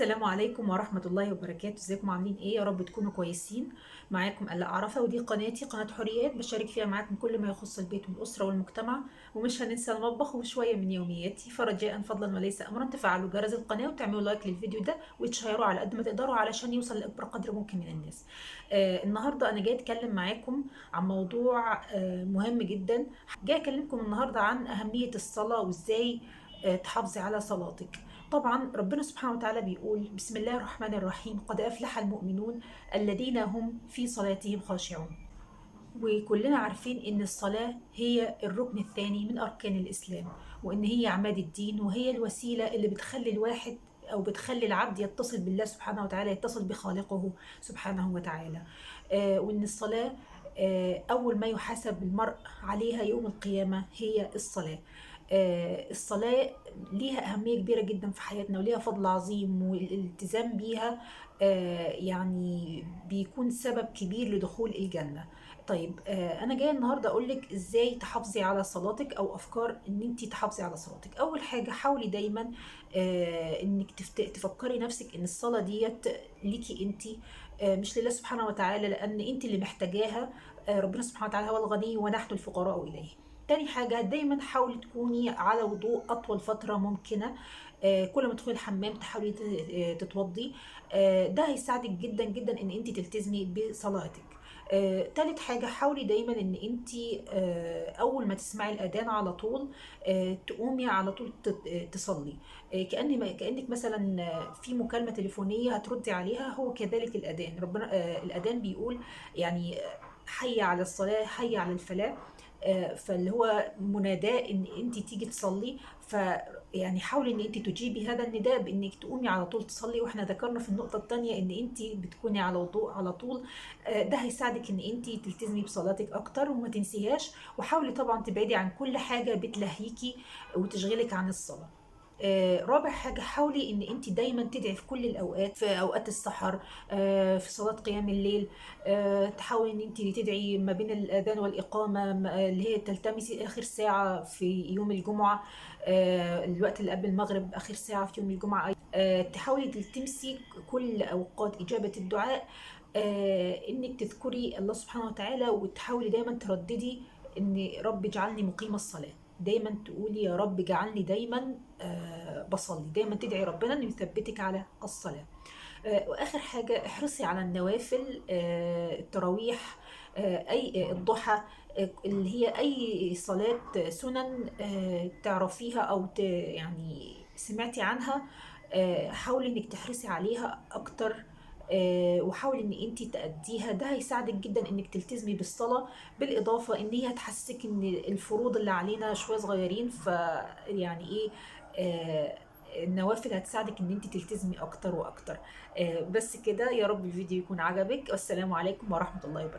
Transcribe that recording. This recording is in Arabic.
السلام عليكم ورحمة الله وبركاته. ازيكم عاملين ايه؟ يا رب تكونوا كويسين. معاكم آلاء عرفة، ودي قناتي قناة حريات بشارك فيها معاكم كل ما يخص البيت والأسرة والمجتمع، ومش هننسى المطبخ وشوية من يومياتي. فرجاء فضلا وليس أمرا تفعلوا جرس القناة وتعملوا لايك للفيديو ده وتشيروا على قد ما تقدروا علشان يوصل لأكبر قدر ممكن من الناس. النهاردة أنا جاي أتكلم معاكم عن موضوع مهم جدا. جاي أكلمكم النهاردة عن أهمية الصلاة وإزاي تحافظي على صلاتك. طبعا ربنا سبحانه وتعالى بيقول: بسم الله الرحمن الرحيم، قد أفلح المؤمنون الذين هم في صلاتهم خاشعون. وكلنا عارفين إن الصلاة هي الركن الثاني من أركان الإسلام، وإن هي عماد الدين، وهي الوسيلة اللي بتخلي الواحد أو بتخلي العبد يتصل بالله سبحانه وتعالى، يتصل بخالقه سبحانه وتعالى. وإن الصلاة أول ما يحاسب المرء عليها يوم القيامة هي الصلاة. الصلاة ليها أهمية كبيرة جدا في حياتنا وليها فضل عظيم، والالتزام بيها يعني بيكون سبب كبير لدخول الجنة. طيب، انا جايه النهارده اقول لك ازاي تحافظي على صلاتك، او افكار ان انت تحافظي على صلاتك. اول حاجه حاولي دايما انك تفكري نفسك ان الصلاه ديت ليكي انت، مش لله سبحانه وتعالى، لان انت اللي محتاجاها. ربنا سبحانه وتعالى هو الغني ونحن الفقراء اليه. تاني حاجة دايما حاولي تكوني على وضوء أطول فترة ممكنة. كل ما تدخلي الحمام تحاولي تتوضي. ده هيساعدك جدا جدا ان انت تلتزمي بصلاتك. تالت حاجة حاولي دايما ان انت اول ما تسمعي الاذان على طول تقومي على طول تصلي. كأنك مثلا في مكالمة تليفونية هتردي عليها، هو كذلك الاذان. ربنا الاذان بيقول يعني حي على الصلاة، حي على الفلاح. فاللي هو مناداه ان انت تيجي تصلي. يعني حاولي ان انت تجيبي هذا النداء بانك تقومي على طول تصلي. واحنا ذكرنا في النقطة التانية ان انت بتكوني على وضوء على طول. ده هيساعدك ان انت تلتزمي بصلاتك اكتر وما تنسيهاش. وحاولي طبعا تبعدي عن كل حاجة بتلهيكي وتشغلك عن الصلاة. رابع حاجة حاولي ان انت دايما تدعي في كل الاوقات، في اوقات السحر، في صلاة قيام الليل. تحاولي ان انت تدعي ما بين الاذان والاقامة، اللي هي تلتمسي اخر ساعة في يوم الجمعة. الوقت اللي قبل المغرب اخر ساعة في يوم الجمعة. تحاولي تلتمسي كل اوقات اجابة الدعاء. انك تذكري الله سبحانه وتعالى، وتحاولي دايما ترددي ان رب اجعلني مقيم الصلاة. دايما تقولي يا رب اجعلني دايما بصلي. دايما تدعي ربنا انه يثبتك على الصلاة. واخر حاجة احرصي على النوافل، التراويح، اي الضحى، اللي هي اي صلاة سنن تعرفيها او يعني سمعتي عنها. حاولي انك تحرصي عليها اكتر. وحاولي ان انت تأديها. ده هيساعدك جدا انك تلتزمي بالصلاة. بالاضافة ان هي هتحسسك ان الفروض اللي علينا شوية صغيرين، يعني ايه، النوافل هتساعدك ان انت تلتزمي اكتر واكتر. بس كده، يا رب الفيديو يكون عجبك. والسلام عليكم ورحمة الله وبركاته.